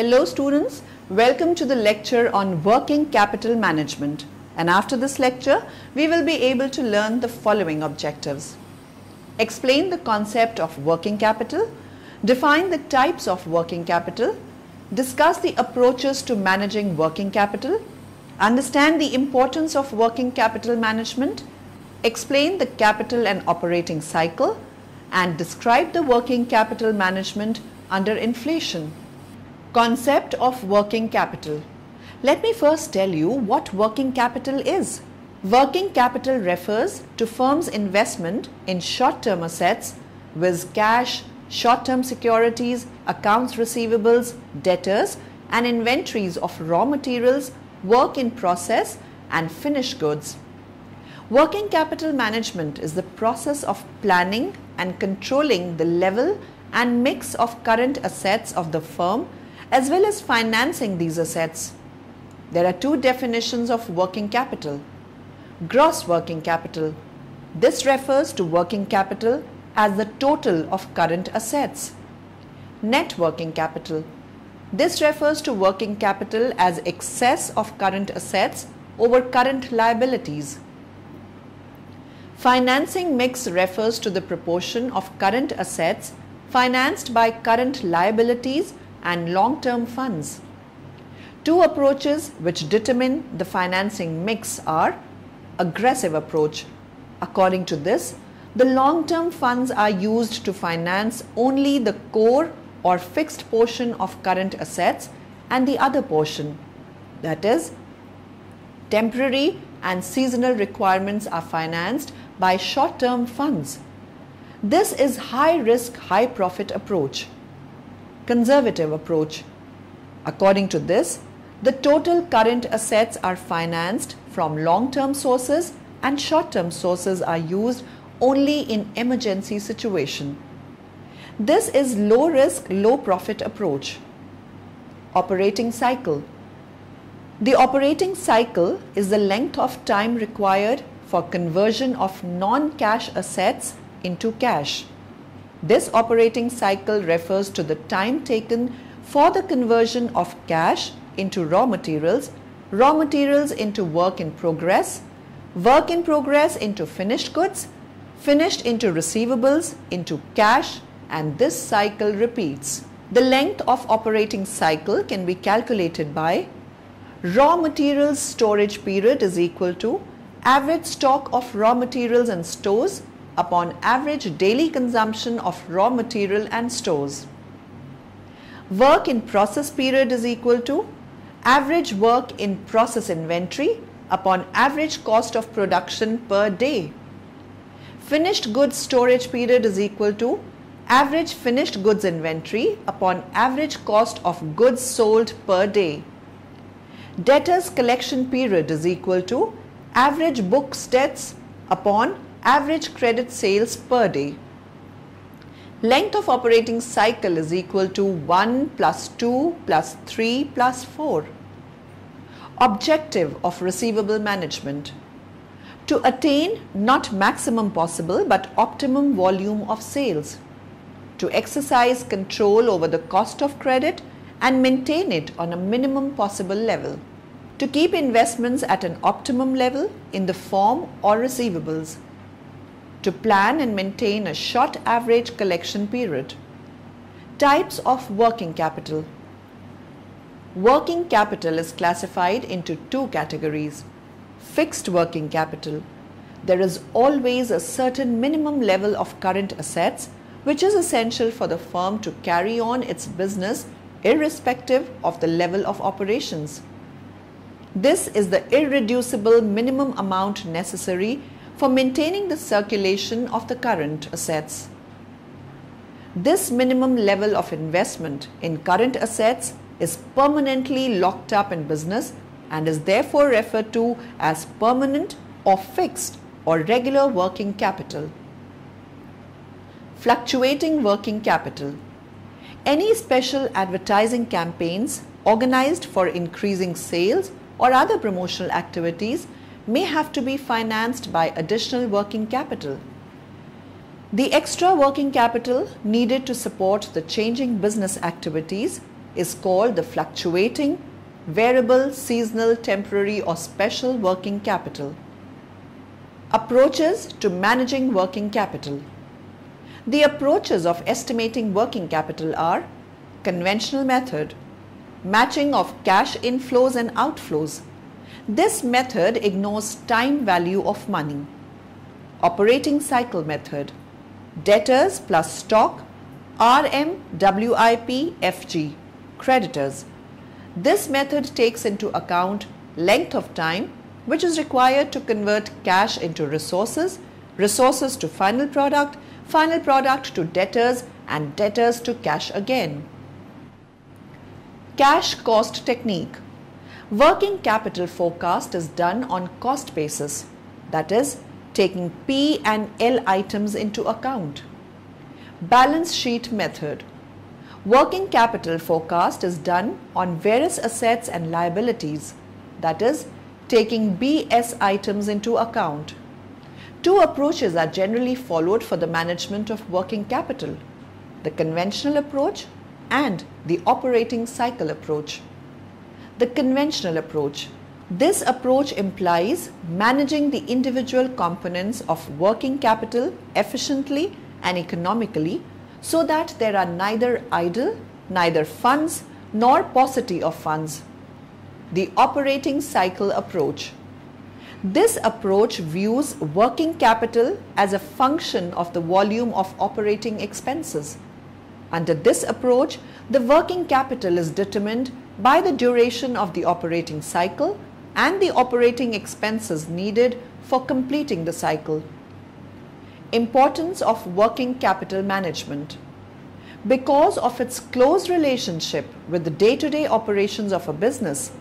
Hello students, welcome to the lecture on working capital management, and after this lecture we will be able to learn the following objectives. Explain the concept of working capital, define the types of working capital, discuss the approaches to managing working capital, understand the importance of working capital management, explain the capital and operating cycle, and describe the working capital management under inflation. Concept of working capital. Let me first tell you what working capital is. Working capital refers to firms' investment in short-term assets with cash, short-term securities, accounts receivables, debtors, and inventories of raw materials, work in process, and finished goods. Working capital management is the process of planning and controlling the level and mix of current assets of the firm as well as financing these assets. There are two definitions of working capital. Gross working capital. This refers to working capital as the total of current assets. Net working capital. This refers to working capital as excess of current assets over current liabilities. Financing mix refers to the proportion of current assets financed by current liabilities and long-term funds. Two approaches which determine the financing mix are aggressive approach. According to this, the long-term funds are used to finance only the core or fixed portion of current assets, and the other portion, that is, temporary and seasonal requirements, are financed by short-term funds. This is high-risk, high-profit approach. Conservative approach. According to this, the total current assets are financed from long-term sources and short-term sources are used only in emergency situation. This is low-risk, low-profit approach. Operating cycle. The operating cycle is the length of time required for conversion of non-cash assets into cash. This operating cycle refers to the time taken for the conversion of cash into raw materials into work in progress into finished goods, finished into receivables, into cash, and this cycle repeats. The length of operating cycle can be calculated by raw materials storage period is equal to average stock of raw materials and stores upon average daily consumption of raw material and stores. Work in process period is equal to average work in process inventory upon average cost of production per day. Finished goods storage period is equal to average finished goods inventory upon average cost of goods sold per day. Debtors collection period is equal to average books debts upon average credit sales per day. Length of operating cycle is equal to 1 plus 2 plus 3 plus 4. Objective of receivable management. To attain not maximum possible but optimum volume of sales. To exercise control over the cost of credit and maintain it on a minimum possible level. To keep investments at an optimum level in the form or receivables. To plan and maintain a short average collection period. Types of working capital. Working capital is classified into two categories. Fixed working capital. There is always a certain minimum level of current assets which is essential for the firm to carry on its business irrespective of the level of operations. This is the irreducible minimum amount necessary for maintaining the circulation of the current assets. This minimum level of investment in current assets is permanently locked up in business and is therefore referred to as permanent or fixed or regular working capital. Fluctuating working capital. Any special advertising campaigns organized for increasing sales or other promotional activities may have to be financed by additional working capital. The extra working capital needed to support the changing business activities is called the fluctuating, variable, seasonal, temporary or special working capital. Approaches to managing working capital. The approaches of estimating working capital are conventional method, matching of cash inflows and outflows. This method ignores time value of money. Operating cycle method, debtors plus stock, RM, WIP, FG, creditors. This method takes into account length of time which is required to convert cash into resources, resources to final product to debtors, and debtors to cash again. Cash cost technique. Working capital forecast is done on cost basis, that is, taking P and L items into account. Balance sheet method. Working capital forecast is done on various assets and liabilities, that is, taking BS items into account. Two approaches are generally followed for the management of working capital: the conventional approach and the operating cycle approach. The conventional approach. This approach implies managing the individual components of working capital efficiently and economically so that there are neither idle, neither funds nor paucity of funds. The operating cycle approach. This approach views working capital as a function of the volume of operating expenses. Under this approach, the working capital is determined by the duration of the operating cycle and the operating expenses needed for completing the cycle. Importance of working capital management. Because of its close relationship with the day-to-day operations of a business,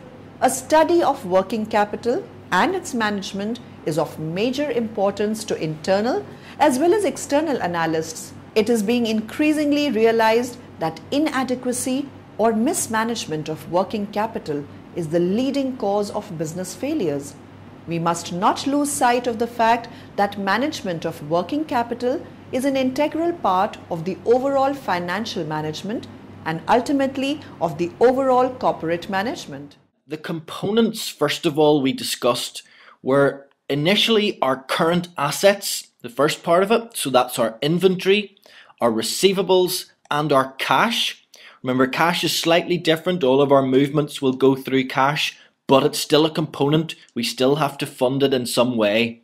a study of working capital and its management is of major importance to internal as well as external analysts. It is being increasingly realized that inadequacy or mismanagement of working capital is the leading cause of business failures. We must not lose sight of the fact that management of working capital is an integral part of the overall financial management and ultimately of the overall corporate management. The components, first of all, we discussed were initially our current assets, the first part of it. So that's our inventory, our receivables, and our cash. Remember, cash is slightly different. All of our movements will go through cash, but it's still a component. We still have to fund it in some way.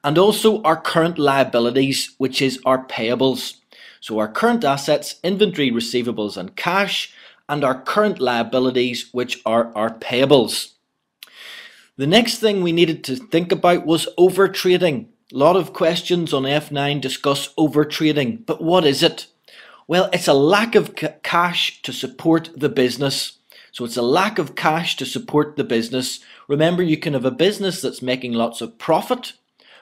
And also our current liabilities, which is our payables. So our current assets, inventory, receivables, and cash, and our current liabilities, which are our payables. The next thing we needed to think about was overtrading. A lot of questions on F9 discuss overtrading, but what is it? Well, it's a lack of cash to support the business. So it's a lack of cash to support the business. Remember, you can have a business that's making lots of profit,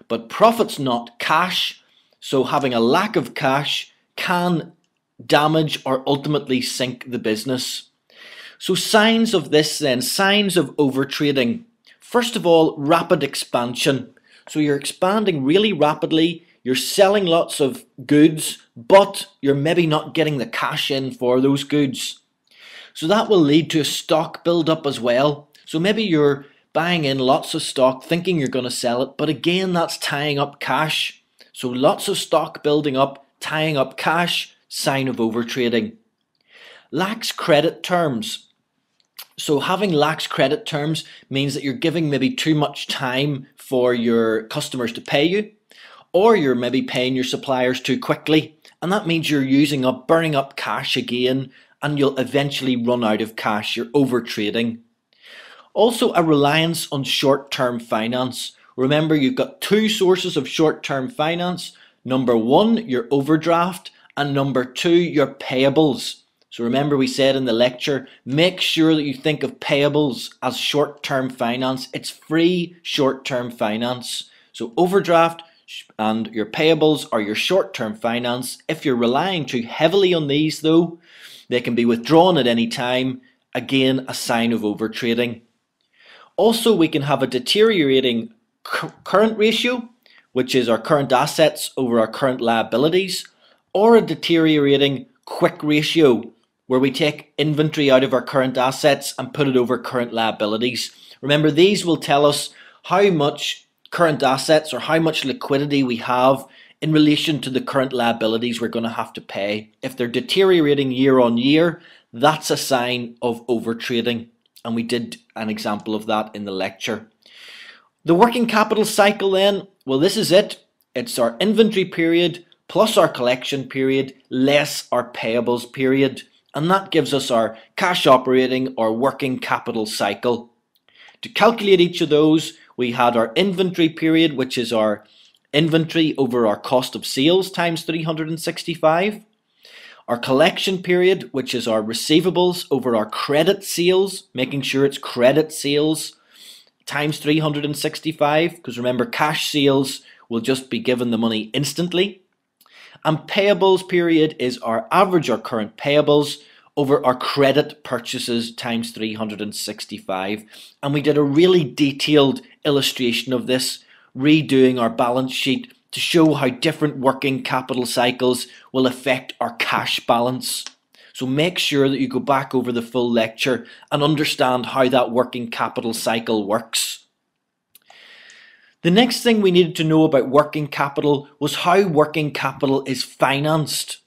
but profit's not cash. So having a lack of cash can damage or ultimately sink the business. So signs of this then, signs of overtrading. First of all, rapid expansion. So you're expanding really rapidly, you're selling lots of goods, but you're maybe not getting the cash in for those goods. So that will lead to a stock build-up as well. So maybe you're buying in lots of stock thinking you're going to sell it, but again, that's tying up cash. So lots of stock building up, tying up cash, sign of overtrading. Lax credit terms. So having lax credit terms means that you're giving maybe too much time for your customers to pay you, or you're maybe paying your suppliers too quickly, and that means you're burning up cash again, and you'll eventually run out of cash. You're overtrading. Also, a reliance on short-term finance. Remember, you've got two sources of short-term finance. Number one, your overdraft, and number two, your payables. So remember, we said in the lecture, make sure that you think of payables as short-term finance. It's free short-term finance. So overdraft and your payables are your short-term finance. If you're relying too heavily on these though, they can be withdrawn at any time. Again, a sign of overtrading. Also, we can have a deteriorating current ratio, which is our current assets over our current liabilities, or a deteriorating quick ratio, where we take inventory out of our current assets and put it over current liabilities. Remember, these will tell us how much current assets or how much liquidity we have in relation to the current liabilities we're going to have to pay. If they're deteriorating year on year, that's a sign of overtrading, and we did an example of that in the lecture. The working capital cycle then, well, this is it. It's our inventory period plus our collection period less our payables period, and that gives us our cash operating or working capital cycle. To calculate each of those, we had our inventory period, which is our inventory over our cost of sales times 365. Our collection period, which is our receivables over our credit sales, making sure it's credit sales times 365, because remember, cash sales will just be given the money instantly. And payables period is our average or current payables over our credit purchases times 365. And we did a really detailed illustration of this, redoing our balance sheet to show how different working capital cycles will affect our cash balance. So make sure that you go back over the full lecture and understand how that working capital cycle works. The next thing we needed to know about working capital was how working capital is financed.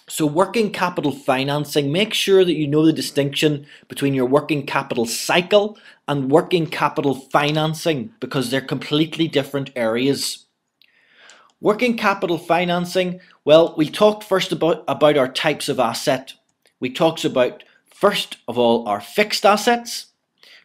So working capital financing, make sure that you know the distinction between your working capital cycle and working capital financing, because they're completely different areas. Working capital financing, well, we talked first about our types of asset. We talked about, first of all, our fixed assets.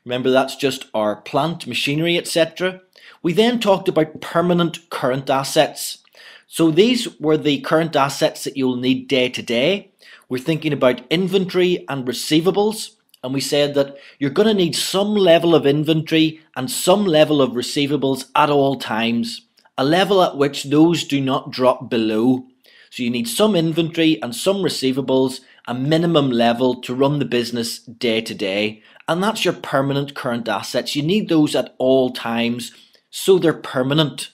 Remember, that's just our plant, machinery, etc. We then talked about permanent current assets. So these were the current assets that you'll need day to day. We're thinking about inventory and receivables, and we said that you're going to need some level of inventory and some level of receivables at all times, a level at which those do not drop below. So you need some inventory and some receivables, a minimum level to run the business day to day, and that's your permanent current assets. You need those at all times, so they're permanent.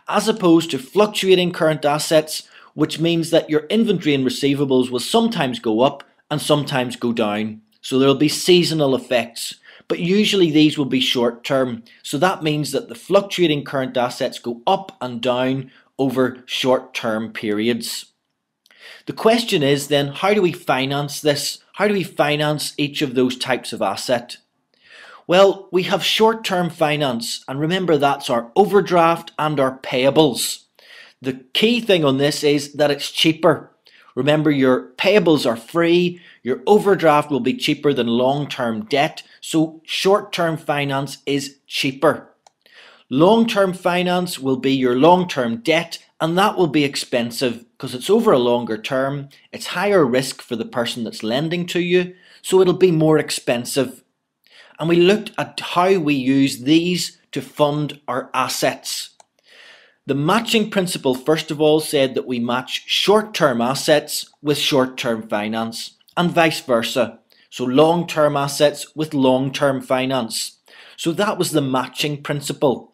As opposed to fluctuating current assets, which means that your inventory and receivables will sometimes go up and sometimes go down. So there will be seasonal effects, but usually these will be short term. So that means that the fluctuating current assets go up and down over short term periods. The question is then, how do we finance this? How do we finance each of those types of asset? Well, we have short-term finance, and remember, that's our overdraft and our payables. The key thing on this is that it's cheaper. Remember, your payables are free, your overdraft will be cheaper than long-term debt, so short-term finance is cheaper. Long-term finance will be your long-term debt, and that will be expensive because it's over a longer term, it's higher risk for the person that's lending to you, so it'll be more expensive. And we looked at how we use these to fund our assets. The matching principle, first of all, said that we match short-term assets with short-term finance and vice versa. So long-term assets with long-term finance. So that was the matching principle.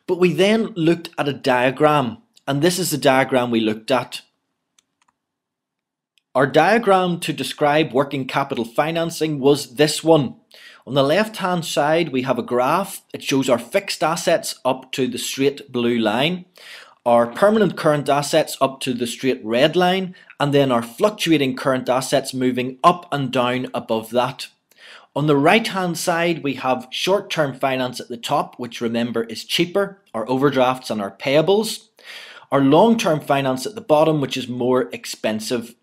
But we then looked at a diagram, and this is the diagram we looked at. Our diagram to describe working capital financing was this one. On the left-hand side, we have a graph. It shows our fixed assets up to the straight blue line, our permanent current assets up to the straight red line, and then our fluctuating current assets moving up and down above that. On the right-hand side, we have short-term finance at the top, which remember is cheaper, our overdrafts and our payables. Our long-term finance at the bottom, which is more expensive.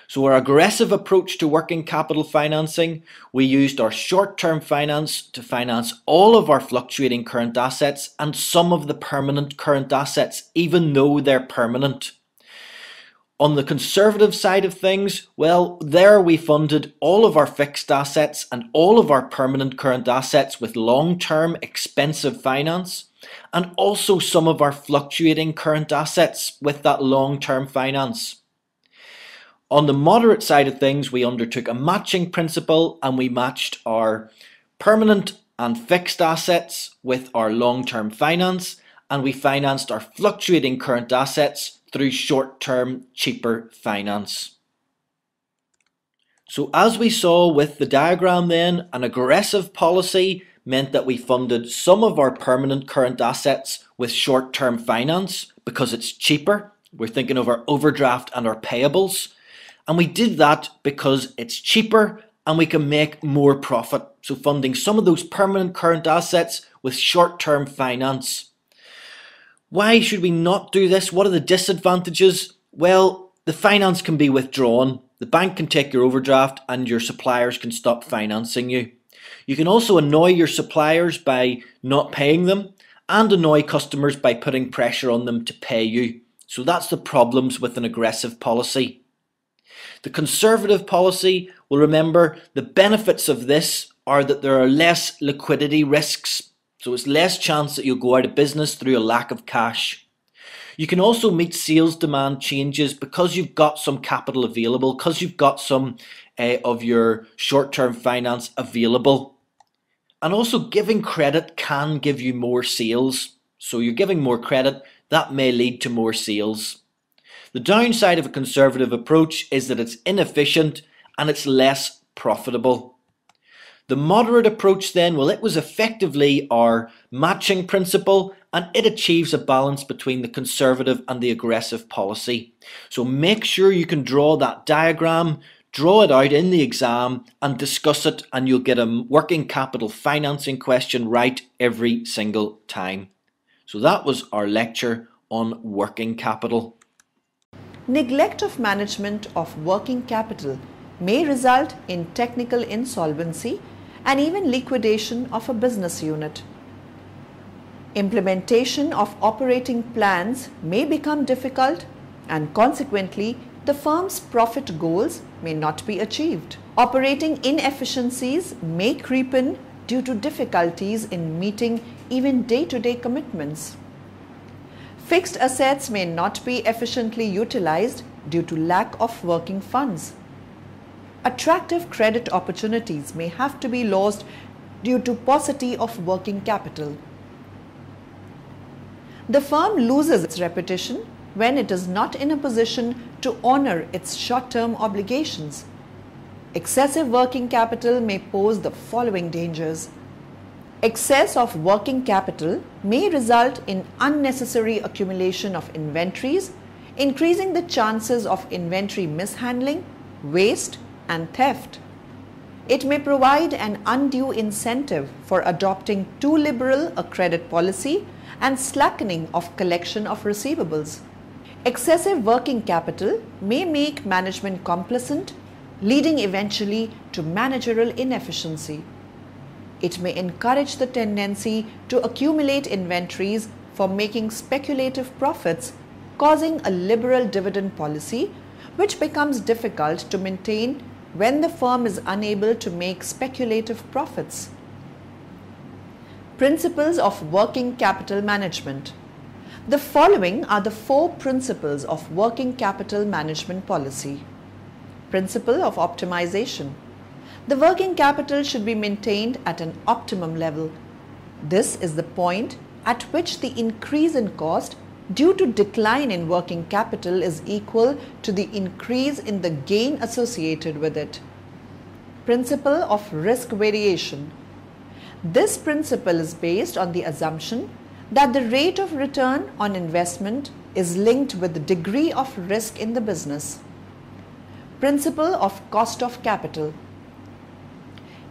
So our aggressive approach to working capital financing, we used our short-term finance to finance all of our fluctuating current assets and some of the permanent current assets, even though they're permanent. On the conservative side of things, well, there we funded all of our fixed assets and all of our permanent current assets with long-term expensive finance, and also some of our fluctuating current assets with that long-term finance. On the moderate side of things, we undertook a matching principle and we matched our permanent and fixed assets with our long-term finance, and we financed our fluctuating current assets through short-term, cheaper finance. So as we saw with the diagram then, an aggressive policy meant that we funded some of our permanent current assets with short-term finance because it's cheaper. We're thinking of our overdraft and our payables. And we did that because it's cheaper and we can make more profit. So funding some of those permanent current assets with short-term finance. Why should we not do this? What are the disadvantages? Well, the finance can be withdrawn. The bank can take your overdraft and your suppliers can stop financing you. You can also annoy your suppliers by not paying them and annoy customers by putting pressure on them to pay you. So that's the problems with an aggressive policy. The conservative policy, well, remember, the benefits of this are that there are less liquidity risks. So it's less chance that you'll go out of business through a lack of cash. You can also meet sales demand changes because you've got some capital available, because you've got some of your short-term finance available. And also giving credit can give you more sales. So you're giving more credit, that may lead to more sales. The downside of a conservative approach is that it's inefficient and it's less profitable. The moderate approach then, well, it was effectively our matching principle and it achieves a balance between the conservative and the aggressive policy. So make sure you can draw that diagram, draw it out in the exam and discuss it, and you'll get a working capital financing question right every single time. So that was our lecture on working capital. Neglect of management of working capital may result in technical insolvency and even liquidation of a business unit. Implementation of operating plans may become difficult and consequently the firm's profit goals may not be achieved. Operating inefficiencies may creep in due to difficulties in meeting even day-to-day commitments. Fixed assets may not be efficiently utilized due to lack of working funds. Attractive credit opportunities may have to be lost due to paucity of working capital. The firm loses its reputation when it is not in a position to honor its short-term obligations. Excessive working capital may pose the following dangers. Excess of working capital may result in unnecessary accumulation of inventories, increasing the chances of inventory mishandling, waste, and theft. It may provide an undue incentive for adopting too liberal a credit policy and slackening of collection of receivables. Excessive working capital may make management complacent, leading eventually to managerial inefficiency. It may encourage the tendency to accumulate inventories for making speculative profits, causing a liberal dividend policy, which becomes difficult to maintain when the firm is unable to make speculative profits. Principles of working capital management. The following are the 4 principles of working capital management policy. Principle of optimization. The working capital should be maintained at an optimum level. This is the point at which the increase in cost due to decline in working capital is equal to the increase in the gain associated with it. Principle of risk variation. This principle is based on the assumption that the rate of return on investment is linked with the degree of risk in the business. Principle of cost of capital.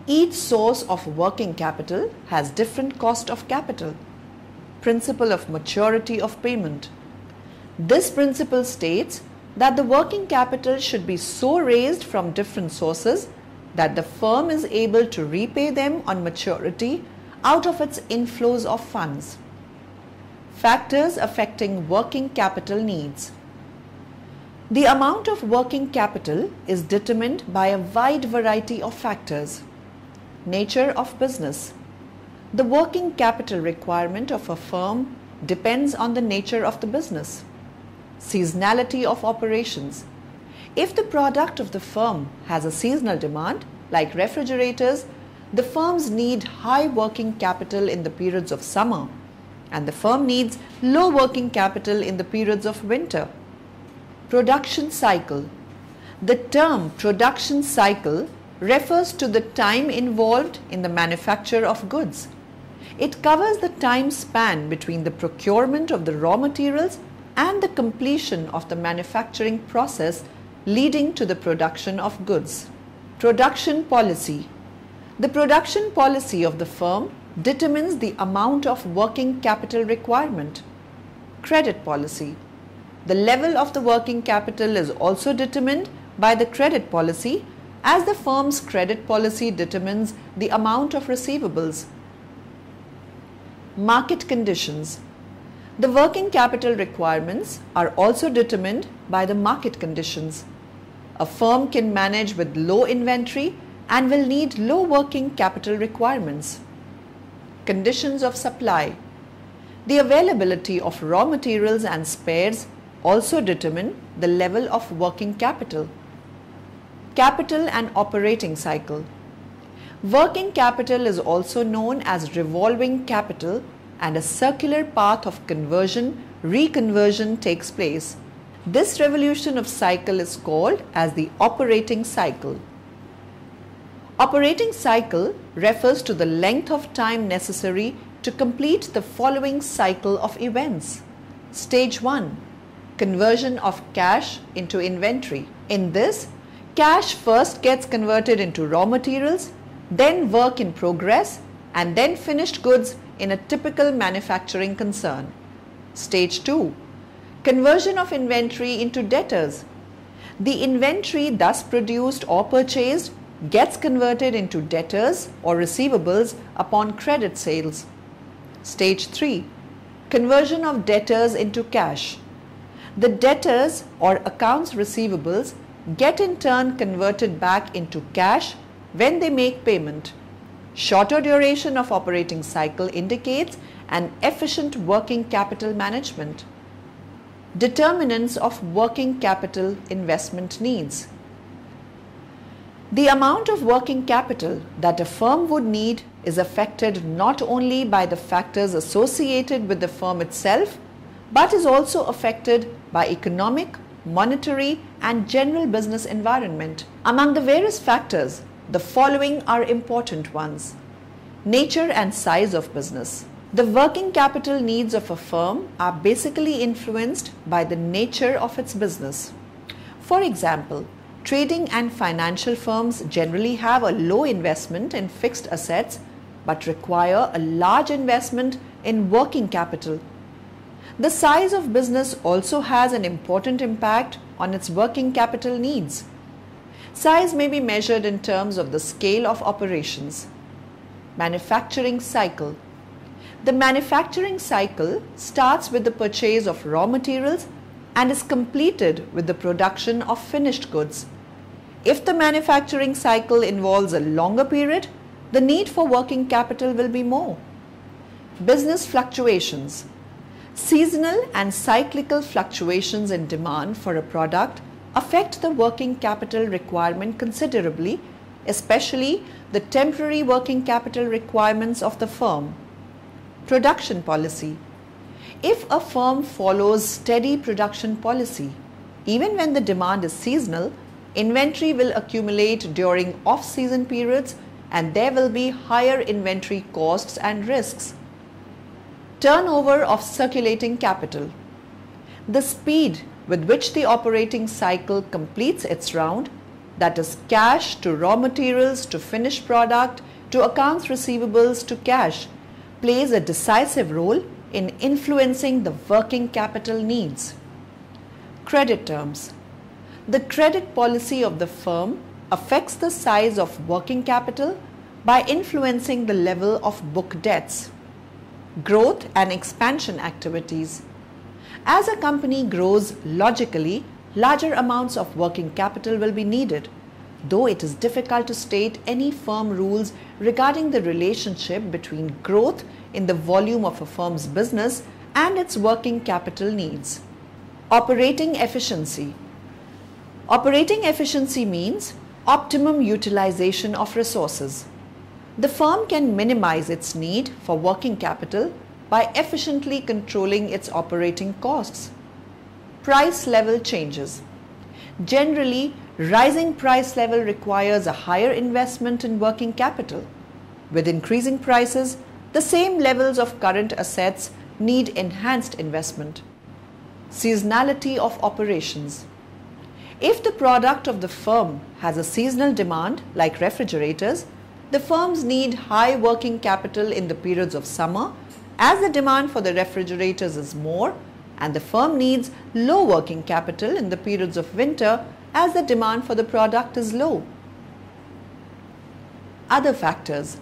Each source of working capital has different cost of capital. Principle of maturity of payment. This principle states that the working capital should be so raised from different sources that the firm is able to repay them on maturity out of its inflows of funds. Factors affecting working capital needs. The amount of working capital is determined by a wide variety of factors. Nature of business. The working capital requirement of a firm depends on the nature of the business. Seasonality of operations. If the product of the firm has a seasonal demand, like refrigerators, the firms need high working capital in the periods of summer, and the firm needs low working capital in the periods of winter. Production cycle. The term production cycle refers to the time involved in the manufacture of goods. It covers the time span between the procurement of the raw materials and the completion of the manufacturing process leading to the production of goods. Production policy. The production policy of the firm determines the amount of working capital requirement. Credit policy. The level of the working capital is also determined by the credit policy, as the firm's credit policy determines the amount of receivables. Market conditions. The working capital requirements are also determined by the market conditions. A firm can manage with low inventory and will need low working capital requirements. Conditions of supply. The availability of raw materials and spares also determine the level of working capital. Capital and operating cycle. Working capital is also known as revolving capital, and a circular path of conversion, reconversion takes place. This revolution of cycle is called as the operating cycle. Operating cycle refers to the length of time necessary to complete the following cycle of events. Stage 1. Conversion of cash into inventory. In this, cash first gets converted into raw materials, then work in progress, and then finished goods in a typical manufacturing concern. Stage 2. Conversion of inventory into debtors. The inventory thus produced or purchased gets converted into debtors or receivables upon credit sales. Stage 3. Conversion of debtors into cash. The debtors or accounts receivables get in turn converted back into cash when they make payment. Shorter duration of operating cycle indicates an efficient working capital management. Determinants of working capital investment needs. The amount of working capital that a firm would need is affected not only by the factors associated with the firm itself, but is also affected by economic, monetary, and general business environment. Among the various factors, the following are important ones. Nature and size of business. The working capital needs of a firm are basically influenced by the nature of its business. For example, trading and financial firms generally have a low investment in fixed assets but require a large investment in working capital. The size of business also has an important impact on its working capital needs. Size may be measured in terms of the scale of operations. Manufacturing cycle. The manufacturing cycle starts with the purchase of raw materials and is completed with the production of finished goods. If the manufacturing cycle involves a longer period, the need for working capital will be more. Business fluctuations. Seasonal and cyclical fluctuations in demand for a product affect the working capital requirement considerably, especially the temporary working capital requirements of the firm. Production policy. If a firm follows steady production policy, even when the demand is seasonal, inventory will accumulate during off-season periods and there will be higher inventory costs and risks. Turnover of circulating capital. The speed with which the operating cycle completes its round, that is cash to raw materials to finished product to accounts receivables to cash, plays a decisive role in influencing the working capital needs. Credit terms. The credit policy of the firm affects the size of working capital by influencing the level of book debts. Growth and expansion activities. As a company grows, logically, larger amounts of working capital will be needed, though it is difficult to state any firm rules regarding the relationship between growth in the volume of a firm's business and its working capital needs. Operating efficiency. Operating efficiency means optimum utilization of resources. The firm can minimize its need for working capital by efficiently controlling its operating costs. Price level changes. Generally, Rising price level requires a higher investment in working capital. With increasing prices, the same levels of current assets need enhanced investment. Seasonality of operations. If the product of the firm has a seasonal demand, like refrigerators, the firms need high working capital in the periods of summer, as the demand for the refrigerators is more, and the firm needs low working capital in the periods of winter, as the demand for the product is low. Other factors.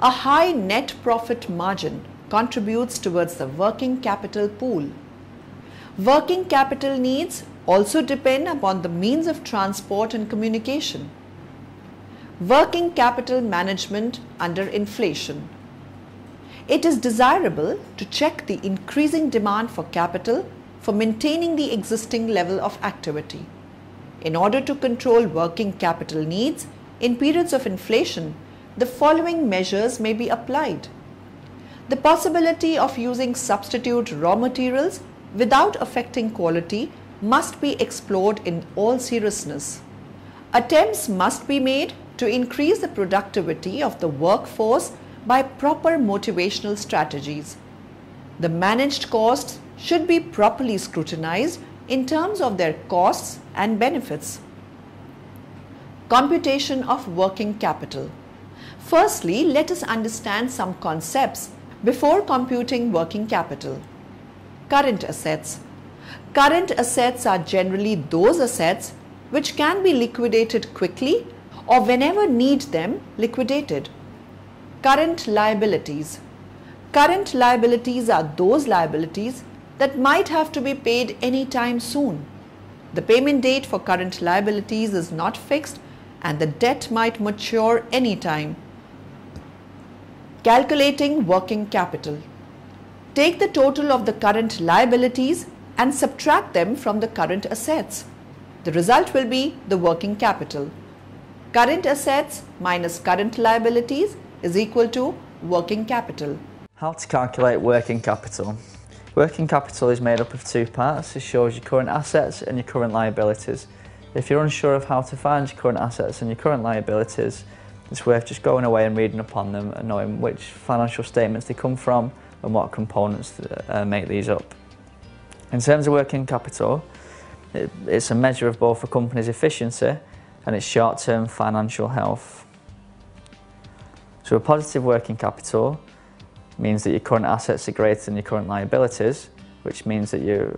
A high net profit margin contributes towards the working capital pool. Working capital needs also depend upon the means of transport and communication. Working capital management under inflation. It is desirable to check the increasing demand for capital for maintaining the existing level of activity. In order to control working capital needs in periods of inflation, the following measures may be applied. The possibility of using substitute raw materials without affecting quality must be explored in all seriousness. Attempts must be made to increase the productivity of the workforce by proper motivational strategies. The managed costs should be properly scrutinized in terms of their costs and benefits. Computation of working capital. Firstly, let us understand some concepts before computing working capital. Current assets. Current assets are generally those assets which can be liquidated quickly or whenever need them liquidated. Current liabilities. Current liabilities are those liabilities that might have to be paid any time soon. The payment date for current liabilities is not fixed and the debt might mature any time. Calculating working capital. Take the total of the current liabilities and subtract them from the current assets. The result will be the working capital. Current assets minus current liabilities is equal to working capital. How to calculate working capital. Working capital is made up of two parts. It shows your current assets and your current liabilities. If you're unsure of how to find your current assets and your current liabilities, it's worth just going away and reading upon them and knowing which financial statements they come from and what components make these up. In terms of working capital, it's a measure of both a company's efficiency and its short-term financial health. So a positive working capital means that your current assets are greater than your current liabilities, which means that you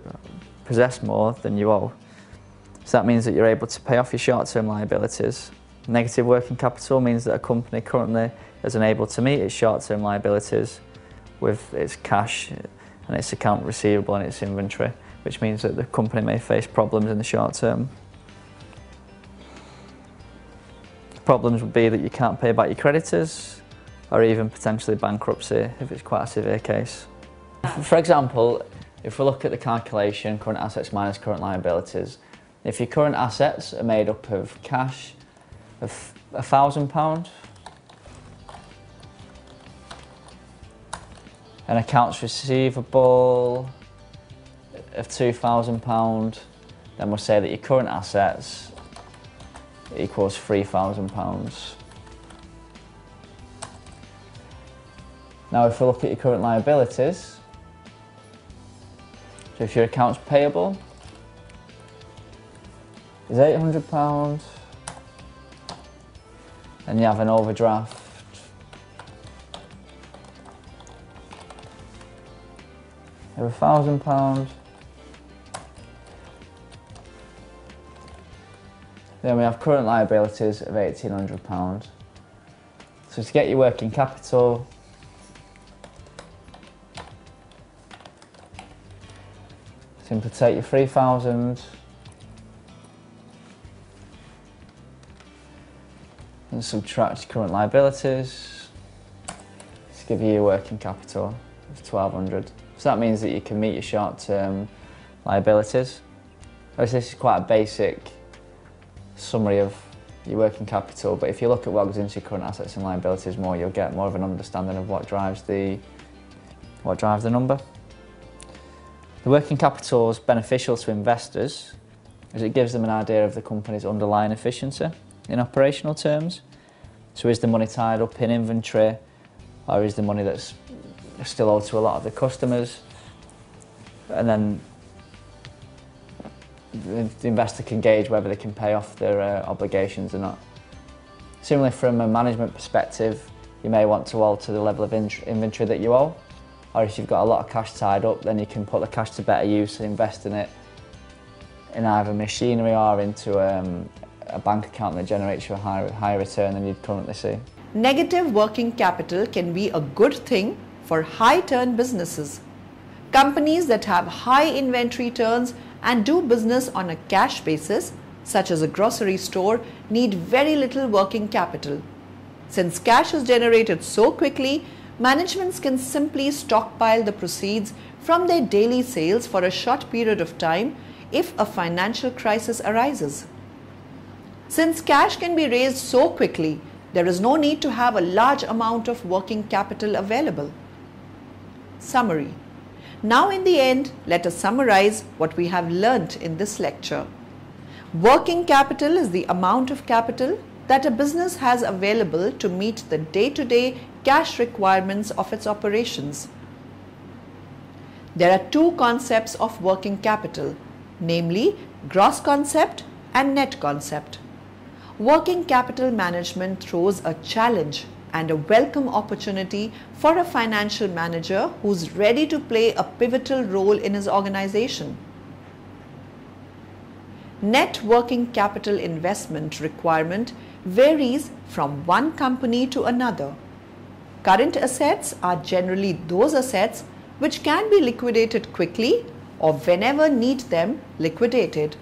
possess more than you owe. So that means that you're able to pay off your short-term liabilities. Negative working capital means that a company currently is unable to meet its short-term liabilities with its cash and its account receivable and its inventory, which means that the company may face problems in the short term. Problems would be that you can't pay back your creditors, or even potentially bankruptcy if it's quite a severe case. For example, if we look at the calculation current assets minus current liabilities, if your current assets are made up of cash of £1,000 and accounts receivable of £2,000, then we'll say that your current assets equals £3,000. Now if we look at your current liabilities, so if your accounts payable is £800 and you have an overdraft of £1,000, then we have current liabilities of £1,800. So to get your working capital, simply take your 3,000 and subtract your current liabilities to give you your working capital of 1,200. So that means that you can meet your short-term liabilities. Obviously this is quite a basic summary of your working capital, but if you look at what goes into your current assets and liabilities more, you'll get more of an understanding of what drives the number. The working capital is beneficial to investors as it gives them an idea of the company's underlying efficiency in operational terms. So is the money tied up in inventory, or is the money that's still owed to a lot of the customers? And then the investor can gauge whether they can pay off their obligations or not. Similarly, from a management perspective, you may want to alter the level of inventory that you owe, or if you've got a lot of cash tied up, then you can put the cash to better use and invest in it in either machinery or into a bank account that generates you a higher return than you'd currently see. Negative working capital can be a good thing for high turn businesses. Companies that have high inventory turns and do business on a cash basis, such as a grocery store, need very little working capital. Since cash is generated so quickly, managements can simply stockpile the proceeds from their daily sales for a short period of time if a financial crisis arises. Since cash can be raised so quickly, there is no need to have a large amount of working capital available. Summary. Now in the end, let us summarize what we have learnt in this lecture. Working capital is the amount of capital that a business has available to meet the day-to-day cash requirements of its operations. There are two concepts of working capital, namely gross concept and net concept. Working capital management throws a challenge and a welcome opportunity for a financial manager who's ready to play a pivotal role in his organization. Net working capital investment requirement varies from one company to another. Current assets are generally those assets which can be liquidated quickly or whenever need them liquidated.